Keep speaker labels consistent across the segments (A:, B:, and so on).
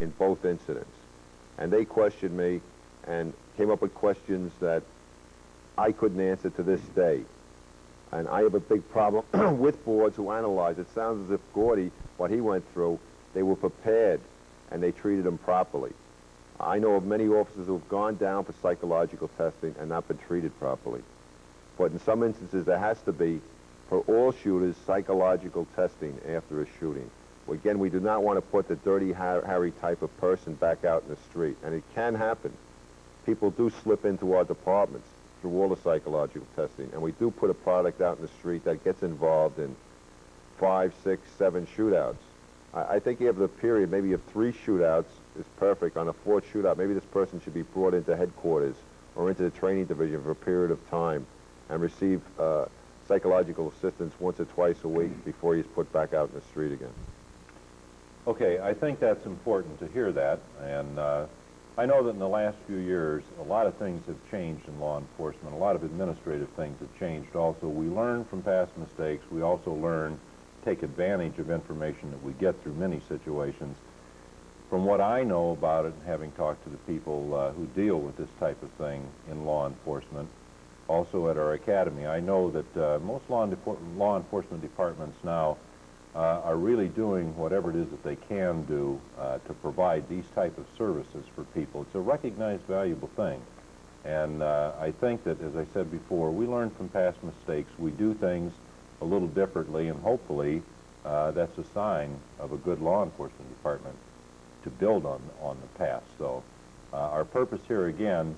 A: in both incidents. And they questioned me and came up with questions that I couldn't answer to this day. And I have a big problem with boards who analyze. It sounds as if Gordy, what he went through, they were prepared and they treated him properly. I know of many officers who have gone down for psychological testing and not been treated properly. But in some instances, there has to be, for all shooters, psychological testing after a shooting. Again, we do not want to put the Dirty Harry type of person back out in the street, and it can happen. People do slip into our departments through all the psychological testing, and we do put a product out in the street that gets involved in 5, 6, 7 shootouts. I think after the period, maybe if 3 shootouts is perfect. On a 4th shootout, maybe this person should be brought into headquarters or into the training division for a period of time and receive psychological assistance once or twice a week before he's put back out in the street again.
B: Okay, I think that's important to hear that, and I know that in the last few years, a lot of things have changed in law enforcement. A lot of administrative things have changed also. We learn from past mistakes. We also learn to take advantage of information that we get through many situations. From what I know about it, having talked to the people who deal with this type of thing in law enforcement, also at our academy, I know that most law enforcement departments now are really doing whatever it is that they can do to provide these type of services for people. It's a recognized, valuable thing. And I think that, as I said before, we learn from past mistakes. We do things a little differently, and hopefully that's a sign of a good law enforcement department to build on the past. So our purpose here, again,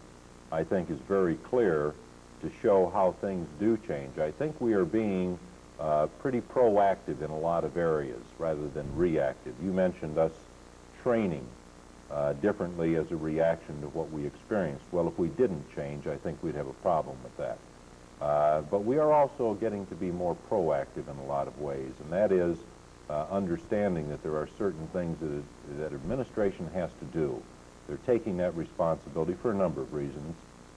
B: I think is very clear to show how things do change. I think we are being pretty proactive in a lot of areas rather than reactive. You mentioned us training differently as a reaction to what we experienced. Well, if we didn't change, I think we'd have a problem with that. But we are also getting to be more proactive in a lot of ways, and that is understanding that there are certain things that administration has to do. They're taking that responsibility for a number of reasons,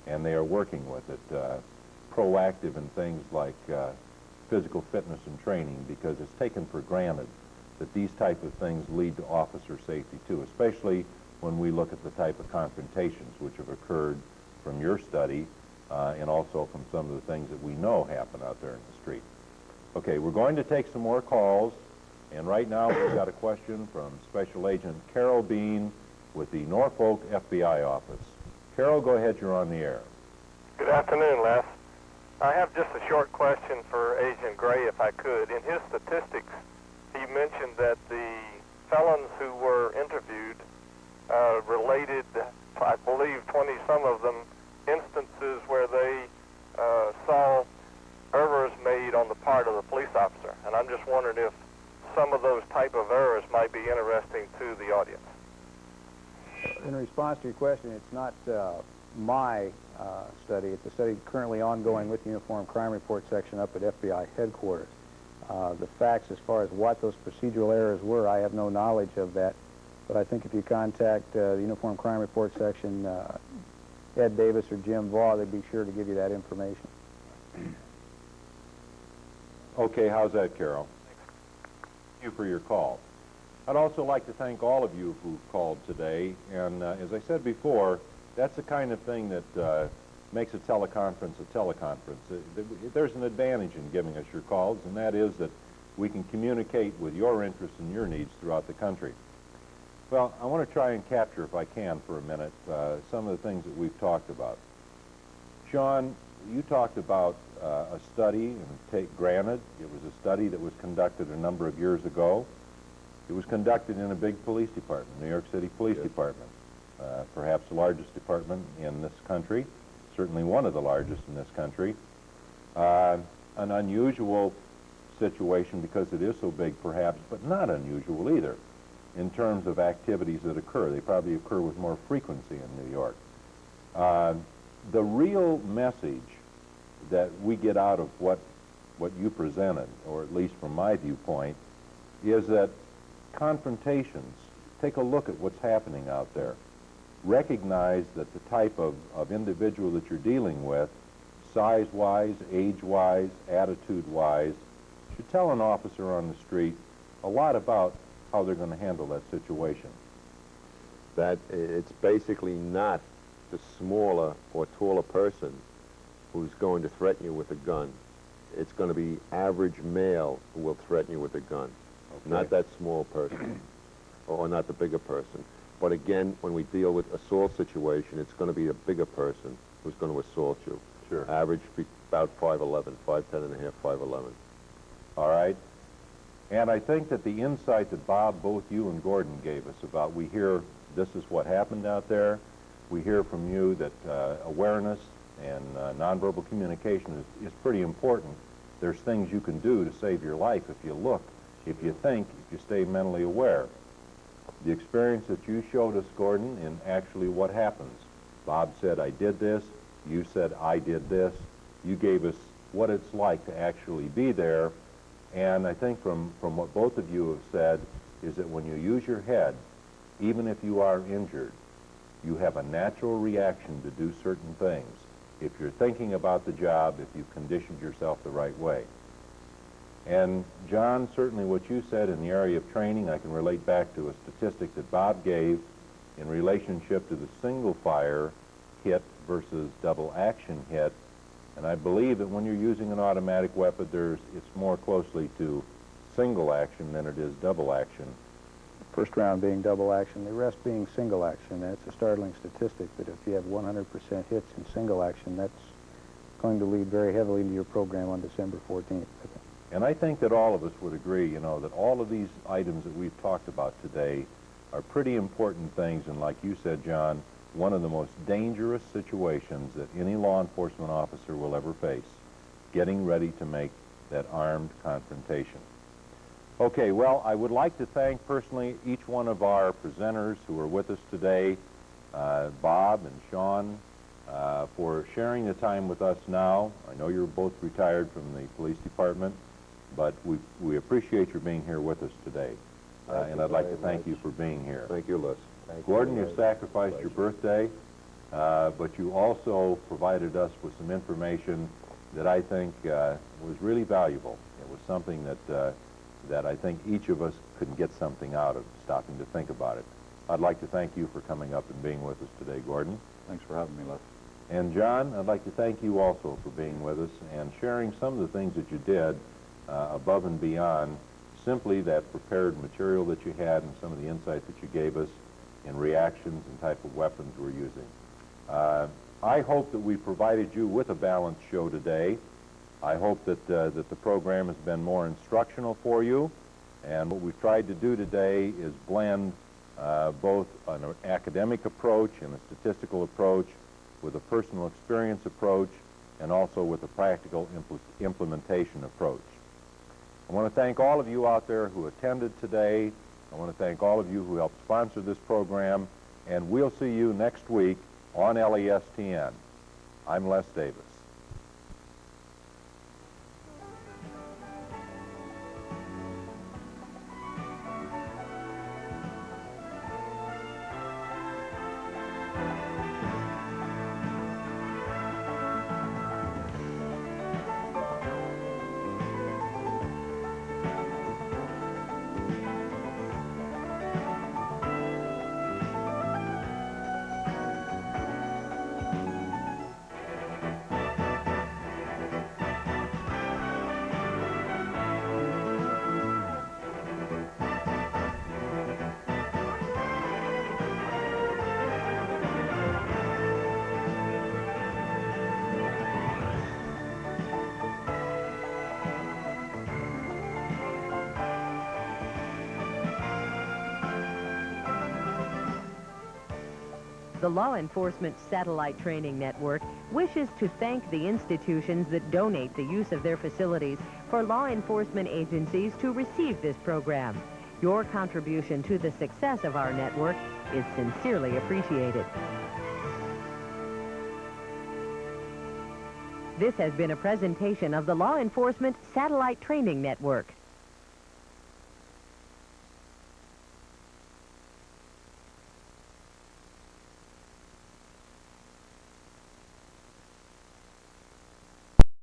B: and they are working with it. Proactive in things like physical fitness and training, because it's taken for granted that these type of things lead to officer safety too, especially when we look at the type of confrontations which have occurred from your study and also from some of the things that we know happen out there in the street. Okay, we're going to take some more calls, and right now we've got a question from Special Agent Carol Bean with the Norfolk FBI office. Carol, go ahead, you're on the air.
C: Good afternoon, Les. I have just a short question for Agent Gray, if I could. In his statistics, he mentioned that the felons who were interviewed related, I believe, 20-some of them, instances where they saw errors made on the part of the police officer. And I'm just wondering if some of those type of errors might be interesting to the audience.
D: In response to your question, it's not my study. It's a study currently ongoing with the Uniform Crime Report section up at FBI headquarters. The facts as far as what those procedural errors were, I have no knowledge of that. But I think if you contact the Uniform Crime Report section, Ed Davis or Jim Vaugh, they'd be sure to give you that information.
B: Okay, how's that, Carol? Thank you for your call. I'd also like to thank all of you who've called today, and as I said before, that's the kind of thing that makes a teleconference a teleconference. There's an advantage in giving us your calls, and that is that we can communicate with your interests and your needs throughout the country. Well, I want to try and capture, if I can for a minute, some of the things that we've talked about. Sean, you talked about a study, and granted, it was a study that was conducted a number of years ago. It was conducted in a big police department, New York City Police Department, perhaps the largest department in this country, certainly one of the largest in this country. An unusual situation because it is so big, perhaps, but not unusual either in terms of activities that occur. They probably occur with more frequency in New York. The real message that we get out of what you presented, or at least from my viewpoint, is that confrontations, take a look at what's happening out there. Recognize that the type of individual that you're dealing with, size-wise, age-wise, attitude-wise, should tell an officer on the street a lot about how they're going to handle that situation.
A: that it's basically not the smaller or taller person who's going to threaten you with a gun. It's going to be average male who will threaten you with a gun, not that small person or not the bigger person. But again, when we deal with assault situation, it's going to be a bigger person who's going to assault you.
B: Sure.
A: Average about 5'11", 5'10 and a half, 5'11".
B: All right. And I think that the insight that Bob, both you and Gordon gave us about, we hear this is what happened out there. We hear from you that awareness and nonverbal communication is pretty important. There's things you can do to save your life if you look, if you think, if you stay mentally aware. The experience that you showed us, Gordon, in actually what happens. Bob said, I did this. You said, I did this. You gave us what it's like to actually be there. And I think from what both of you have said is that when you use your head, even if you are injured, you have a natural reaction to do certain things. If you're thinking about the job, if you've conditioned yourself the right way. And John, certainly what you said in the area of training, I can relate back to a statistic that Bob gave in relationship to the single fire hit versus double action hit. And I believe that when you're using an automatic weapon, it's more closely to single action than it is double action.
D: First round being double action, the rest being single action. And it's a startling statistic that if you have 100% hits in single action, that's going to lead very heavily into your program on December 14th.
B: And I think that all of us would agree, you know, that all of these items that we've talked about today are pretty important things. And like you said, John, one of the most dangerous situations that any law enforcement officer will ever face, getting ready to make that armed confrontation. Okay, well, I would like to thank personally each one of our presenters who are with us today, Bob and Sean, for sharing the time with us now. I know you're both retired from the police department, but we appreciate your being here with us today. And I'd like to thank you for being here.
A: Thank you, Les.
B: Gordon, you've sacrificed your birthday, but you also provided us with some information that I think was really valuable. It was something that I think each of us could get something out of, stopping to think about it. I'd like to thank you for coming up and being with us today, Gordon.
E: Thanks for having me, Les.
B: And John, I'd like to thank you also for being with us and sharing some of the things that you did above and beyond simply that prepared material that you had and some of the insight that you gave us in reactions and type of weapons we're using. I hope that we provided you with a balanced show today. I hope that the program has been more instructional for you. And what we've tried to do today is blend both an academic approach and a statistical approach with a personal experience approach and also with a practical implementation approach. I want to thank all of you out there who attended today. I want to thank all of you who helped sponsor this program, and we'll see you next week on LESTN. I'm Les Davis.
F: The Law Enforcement Satellite Training Network wishes to thank the institutions that donate the use of their facilities for law enforcement agencies to receive this program. Your contribution to the success of our network is sincerely appreciated. This has been a presentation of the Law Enforcement Satellite Training Network.